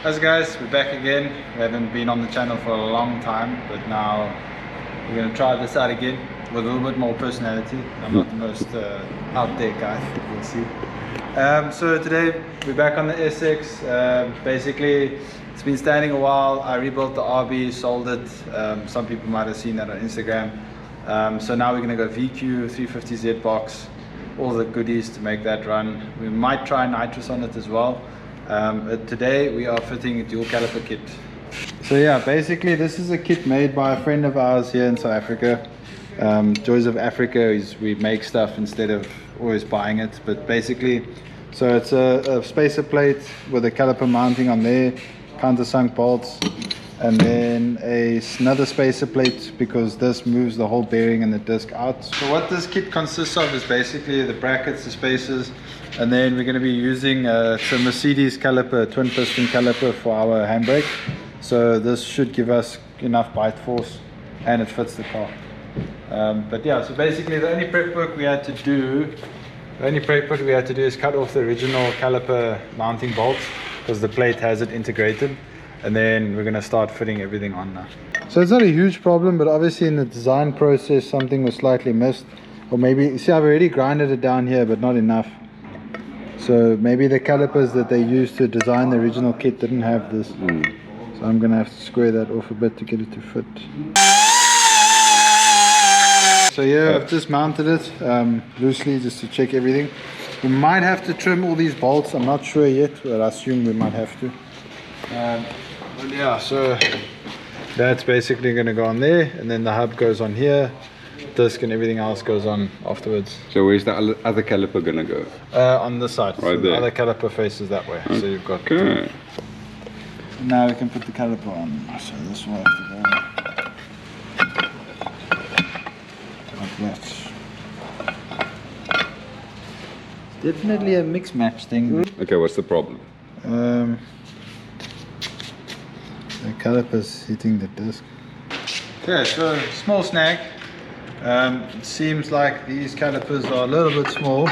As guys, we're back again. We haven't been on the channel for a long time, but now we're going to try this out again with a little bit more personality. I'm not the most out there guy, you'll see. So today we're back on the SX. Basically, it's been standing a while. I rebuilt the RB, sold it. Some people might have seen that on Instagram. So now we're going to go VQ 350Z box, all the goodies to make that run. We might try nitrous on it as well. Today we are fitting a dual caliper kit. So yeah, basically this is a kit made by a friend of ours here in South Africa. Joys of Africa is we make stuff instead of always buying it. But basically, so it's a spacer plate with a caliper mounting on there, countersunk bolts, and then another spacer plate because this moves the whole bearing and the disc out. So what this kit consists of is basically the brackets, the spacers, and then we're going to be using some Mercedes caliper, twin piston caliper for our handbrake. So this should give us enough bite force and it fits the car. But yeah, so basically the only prep work we had to do is cut off the original caliper mounting bolts because the plate has it integrated, and then we're going to start fitting everything on now. So it's not a huge problem, but obviously in the design process something was slightly missed, or maybe, you see I've already grinded it down here but not enough. So maybe the calipers that they used to design the original kit didn't have this. So I'm going to have to square that off a bit to get it to fit. So yeah, I've just mounted it loosely just to check everything. We might have to trim all these bolts, I'm not sure yet, but I assume we might have to. But yeah, so that's basically going to go on there, and then the hub goes on here. Disc and everything else goes on afterwards. So where's the other caliper gonna go? On this side. Right so there. The other caliper faces that way. Okay. So you've got. Okay. Now we can put the caliper on. So this will have to go like that. Definitely a mix match thing. Okay, what's the problem? The caliper's hitting the disc. Okay, so small snag. It seems like these calipers are a little bit small.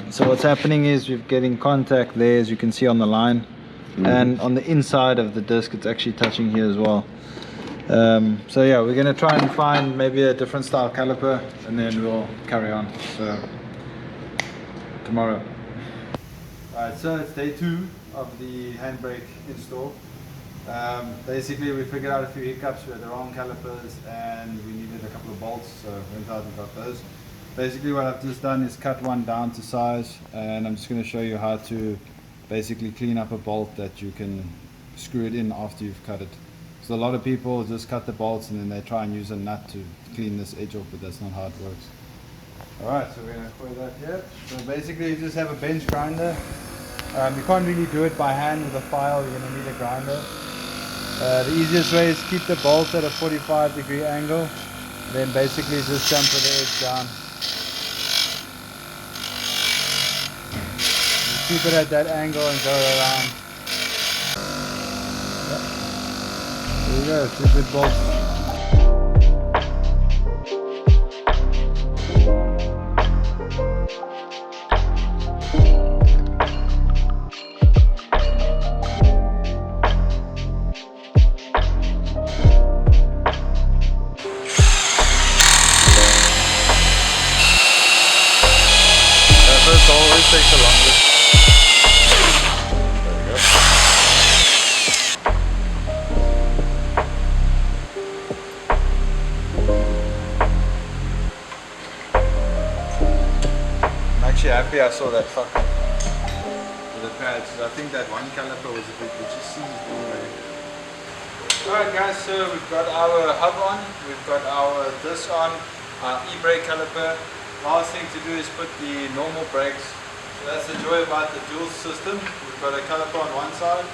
So what's happening is we're getting contact there, as you can see on the line, and on the inside of the disc it's actually touching here as well. So yeah, we're going to try and find maybe a different style caliper, and then we'll carry on. So tomorrow. Alright, so it's day 2 of the handbrake install. Basically we figured out a few hiccups. We had the wrong calipers and we needed a couple of bolts, so went out and got those. Basically what I've just done is cut one down to size, and I'm just going to show you how to basically clean up a bolt that you can screw it in after you've cut it. So a lot of people just cut the bolts and then they try and use a nut to clean this edge off, but that's not how it works. Alright, so we're going to put that here. So basically you just have a bench grinder. You can't really do it by hand with a file, you're going to need a grinder. The easiest way is keep the bolts at a 45-degree angle, then basically just chamfer the edge down. You keep it at that angle and go around. There you go, 2 good bolts. Always takes the longest. There we go. I'm actually happy I saw that fucker with the pads. I think that one caliper was a bit just seized anyway. Alright guys, so we've got our hub on, we've got our disc on, our e-brake caliper. Last thing to do is put the normal brakes. So that's the joy about the dual system. We've got a caliper on one side.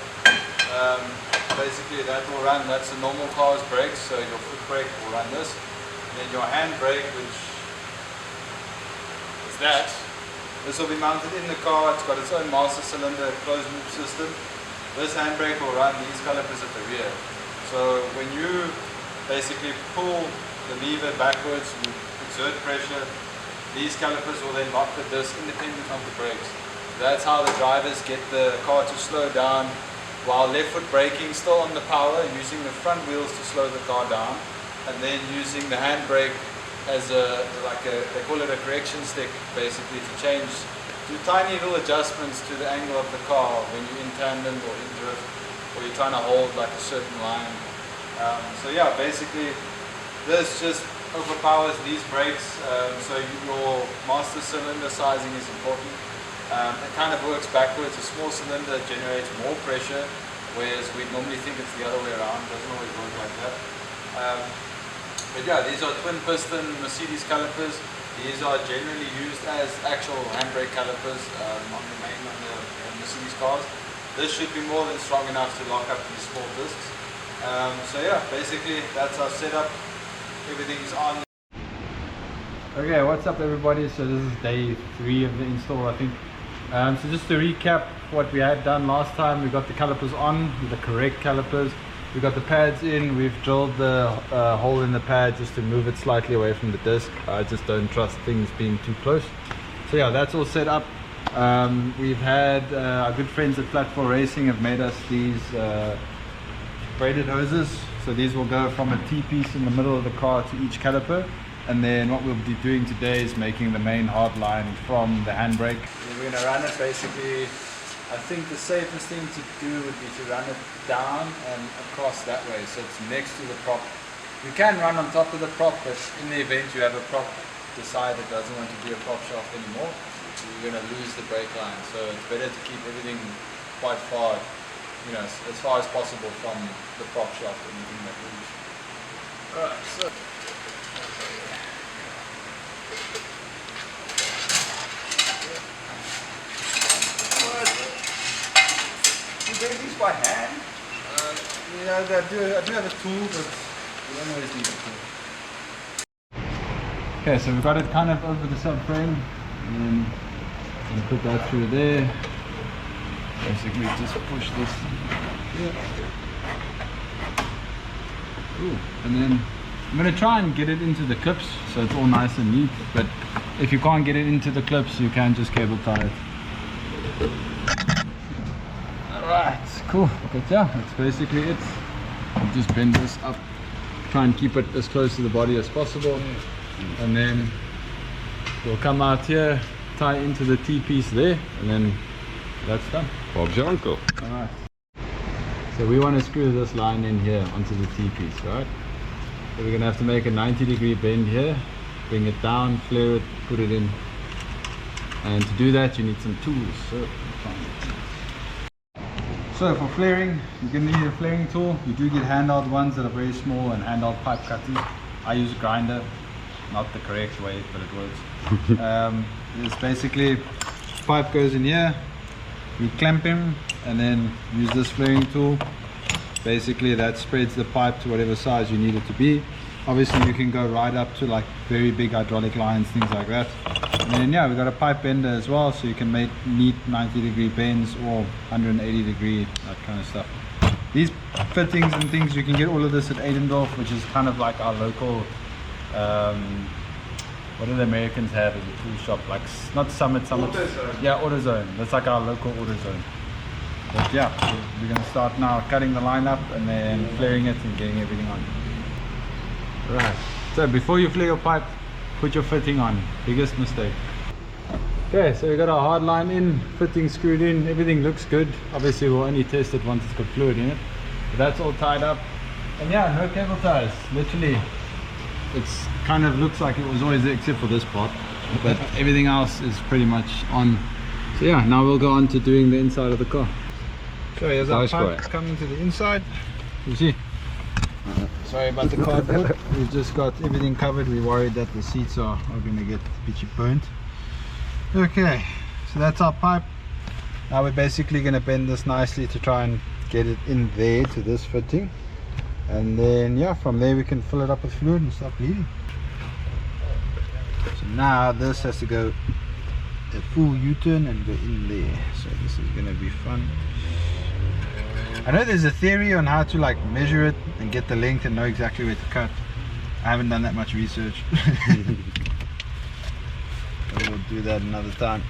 Basically that will run, that's the normal car's brakes, so your foot brake will run this. And then your hand brake, which is that. This will be mounted in the car, it's got its own master cylinder, closed loop system. This handbrake will run these calipers at the rear. So when you basically pull the lever backwards, you exert pressure, these calipers will then lock the disc independent of the brakes. That's how the drivers get the car to slow down while left foot braking still on the power, using the front wheels to slow the car down, and then using the handbrake as they call it a correction stick, basically to change, do tiny little adjustments to the angle of the car when you're in tandem or in drift, or you're trying to hold like a certain line. So yeah, basically this just overpowers these brakes, so your master cylinder sizing is important. It kind of works backwards. A small cylinder generates more pressure, whereas we normally think it's the other way around. It doesn't always work like that. But yeah, these are twin piston Mercedes calipers. These are generally used as actual handbrake calipers on the Mercedes cars. This should be more than strong enough to lock up these small discs. So yeah, basically that's our setup. Everything's on. Okay, what's up everybody? So this is day 3 of the install, I think. So just to recap what we had done last time, we got the calipers on, the correct calipers. We got the pads in, we've drilled the hole in the pad just to move it slightly away from the disc. I just don't trust things being too close. So yeah, that's all set up. We've had our good friends at Platform Racing have made us these braided hoses. So these will go from a T-piece in the middle of the car to each caliper. And then what we'll be doing today is making the main hard line from the handbrake. We're going to run it basically. I think the safest thing to do would be to run it down and across that way, so it's next to the prop. You can run on top of the prop, but in the event you have a prop decide it doesn't want to be a prop shaft anymore, you're going to lose the brake line. So it's better to keep everything quite far, you know, as far as possible from the prop shaft or anything that moves. Alright, so these by hand. You know, I do have a tool, but you don't always need a tool. Okay, so we've got it kind of over the subframe, and then I'm going to put that through there. Basically, just push this. Yeah. Ooh. And then I'm going to try and get it into the clips, so it's all nice and neat. But if you can't get it into the clips, you can just cable tie it. Alright, cool. But yeah, that's basically it. I'll just bend this up, try and keep it as close to the body as possible, and then we'll come out here, tie into the T-piece there, and then that's done. Bob's your uncle. Alright. So we want to screw this line in here onto the T-piece, right? So we're going to have to make a 90-degree bend here, bring it down, flare it, put it in. And to do that you need some tools. So for flaring, you're going to need a flaring tool. You do get handheld ones that are very small and handheld pipe cutters. I use a grinder, not the correct way, but it works. It's basically, pipe goes in here, you clamp him, and then use this flaring tool. Basically that spreads the pipe to whatever size you need it to be. Obviously you can go right up to like very big hydraulic lines, things like that. And then yeah, we've got a pipe bender as well, so you can make neat 90-degree bends or 180-degree, that kind of stuff. These fittings and things, you can get all of this at Eidendorf, which is kind of like our local, what do the Americans have as a tool shop? Like, not Summit. AutoZone. Yeah, AutoZone. That's like our local AutoZone. But yeah, we're going to start now cutting the line up and then flaring it and getting everything on. Right, so before you flare your pipe, put your fitting on. Biggest mistake. Okay, so we got our hard line in, fitting screwed in, everything looks good. Obviously we'll only test it once it's got fluid in it. But that's all tied up. And yeah, no cable ties. Literally, it's kind of looks like it was always there except for this part. But everything else is pretty much on. So yeah, now we'll go on to doing the inside of the car. So here's our pipe coming to the inside. You see? Sorry about the cardboard. We've just got everything covered. We're worried that the seats are going to get a bit burnt. Okay, so that's our pipe. Now we're basically going to bend this nicely to try and get it in there to this fitting. And then yeah, from there we can fill it up with fluid and stop bleeding. So now this has to go a full U-turn and go in there. So this is going to be fun. I know there's a theory on how to like measure it and get the length and know exactly where to cut. I haven't done that much research. We'll do that another time.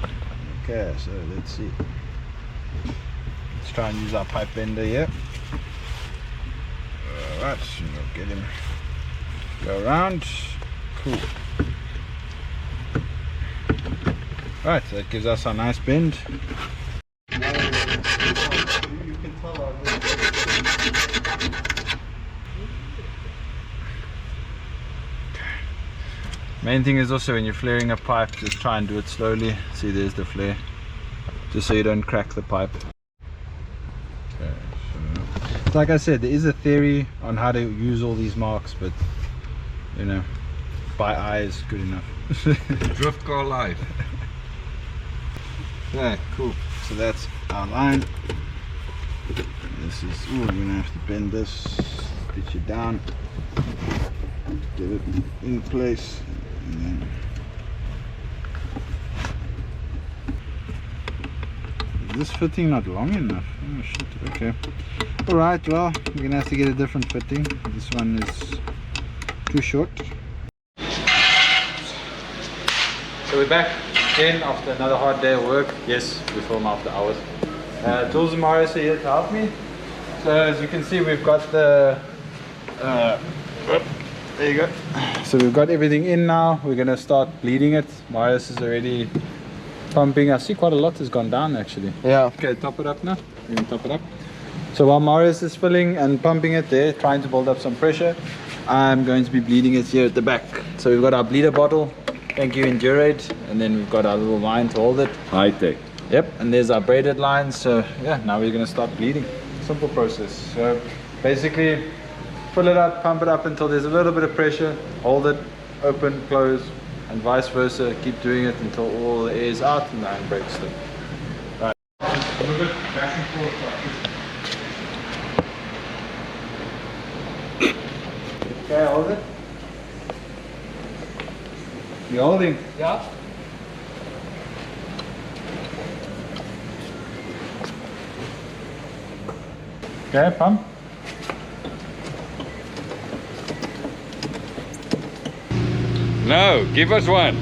Okay, so let's see. Let's try and use our pipe bender here. Alright, we'll get him. Go around. Cool. Right, so that gives us a nice bend. You can tell main thing is also when you're flaring a pipe, just try and do it slowly. See, there's the flare. Just so you don't crack the pipe. Okay, so like I said, there is a theory on how to use all these marks, but you know, by eye is good enough. Drift car life. Yeah, cool. So that's our line. This is, ooh, we're gonna have to bend this, pitch it down, get it in place, and then is this fitting not long enough? Oh shit, okay. Alright, well, we're gonna have to get a different fitting. This one is too short. So we're back again after another hard day of work. Yes, we film after hours. Jules and Marius are here to help me. So as you can see, we've got the there you go. So we've got everything in now. We're gonna start bleeding it. Marius is already pumping. I see quite a lot has gone down actually. Yeah. Okay, top it up now. We're gonna top it up. So while Marius is filling and pumping it there, trying to build up some pressure, I'm going to be bleeding it here at the back. So we've got our bleeder bottle. Thank you, Endurate, and then we've got our little line to hold it. High tech. Yep, and there's our braided lines. So yeah, now we're gonna start bleeding. Simple process. So basically, fill it up, pump it up until there's a little bit of pressure. Hold it, open, close, and vice versa. Keep doing it until all the air is out and the handbrake slip. Right. Move it back and forth like this. Okay, hold it. You holding? Yeah. Okay, pump. No, give us one.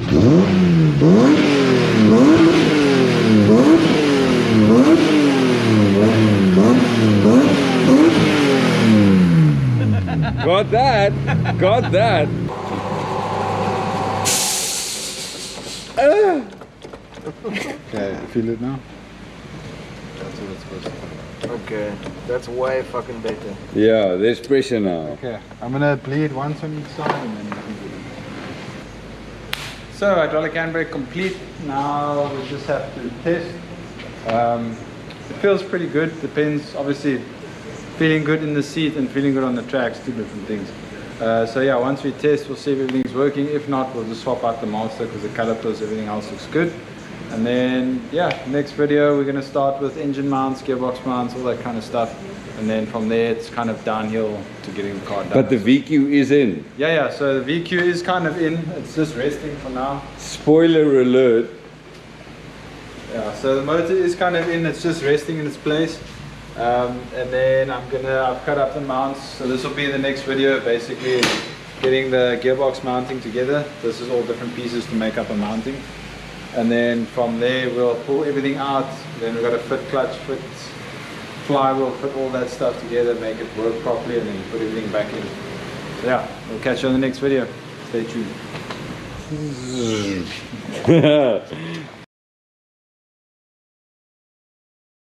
Got that. Got that. Okay, feel it now? That's what it's supposed to be. Okay, that's way fucking better. Yeah, there's pressure now. Okay, I'm gonna bleed once on each side and then we can do it. So hydraulic handbrake complete. Now we just have to test. It feels pretty good. Depends, obviously, feeling good in the seat and feeling good on the tracks, two different things. So yeah, once we test, we'll see if everything's working. If not, we'll just swap out the master because the calipers, everything else looks good. And then yeah, next video we're gonna start with engine mounts, gearbox mounts, all that kind of stuff. And then from there it's kind of downhill to getting the car done. But the VQ is in. Yeah, so the VQ is kind of in. It's just resting for now. Spoiler alert. Yeah, so the motor is kind of in. It's just resting in its place. And then I've cut up the mounts. So this will be the next video, basically getting the gearbox mounting together. This is all different pieces to make up a mounting. And then from there we'll pull everything out. Then we've got to fit clutch, fit flywheel, fit all that stuff together, make it work properly, and then put everything back in. So yeah, we'll catch you on the next video. Stay tuned.